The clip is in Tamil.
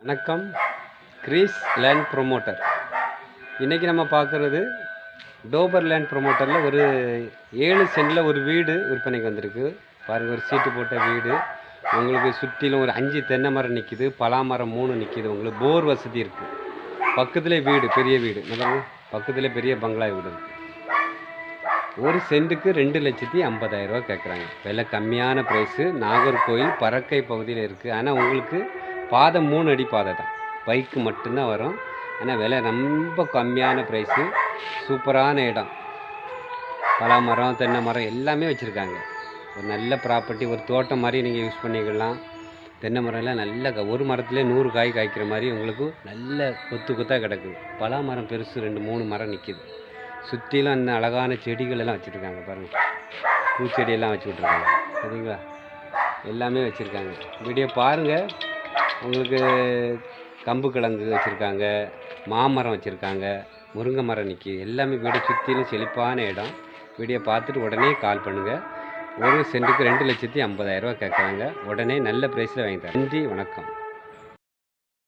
வணக்கம். Greece land promoter. இன்றைக்கி நம்ம பார்க்குறது டோபர் லேண்ட் ப்ரொமோட்டரில் ஒரு 7 சென்டில் ஒரு வீடு விற்பனைக்கு வந்திருக்கு. பாருங்கள், ஒரு சீட்டு போட்ட வீடு. உங்களுக்கு சுற்றிலும் ஒரு 5 தென்னை மரம் நிற்கிது, பலாமரம் 3 நிற்கிது. உங்களுக்கு போர் வசதி இருக்குது. பக்கத்துலேயே வீடு, பெரிய வீடு. பக்கத்தில் பெரிய பங்களா வீடு இருக்குது. ஒரு சென்ட்டுக்கு 2,50,000 கேட்குறாங்க. விலை கம்மியான ப்ரைஸு. நாகர்கோயில் பறக்கை பகுதியில் இருக்குது. ஆனால் உங்களுக்கு பாதை 3 அடி பாதை தான், பைக்கு மட்டும்தான் வரும். ஆனால் விலை ரொம்ப கம்மியான ப்ரைஸு. சூப்பரான இடம். பலாமரம், தென்னை மரம் எல்லாமே வச்சுருக்காங்க. ஒரு நல்ல ப்ராப்பர்ட்டி, ஒரு தோட்டம் மாதிரி நீங்கள் யூஸ் பண்ணிக்கலாம். தென்னை மரம்லாம் நல்ல ஒரு மரத்துலேயே 100 காய் காய்க்கிற மாதிரி உங்களுக்கு நல்ல கொத்து கொத்தாக கிடக்குது. பலாமரம் பெருசு 2-3 மரம் நிற்கிது. சுற்றிலும் அந்த அழகான செடிகள் எல்லாம் வச்சுருக்காங்க. பாருங்கள், பூச்செடியெல்லாம் வச்சு விட்ருக்காங்க. சரிங்களா? எல்லாமே வச்சுருக்காங்க. வீடியோ பாருங்கள். உங்களுக்கு கம்பு கிழங்கு வச்சுருக்காங்க, மாமரம் வச்சுருக்காங்க, முருங்கை மரம் நிற்கி. எல்லாமே வீடை சுற்றிலும் செழிப்பான இடம். வீடியோ பார்த்துட்டு உடனே கால் பண்ணுங்கள். ஒரு சென்ட்டுக்கு 2,50,000 கேட்குறாங்க. உடனே நல்ல ப்ரைஸில் வாங்கி தரேன். நன்றி, வணக்கம்.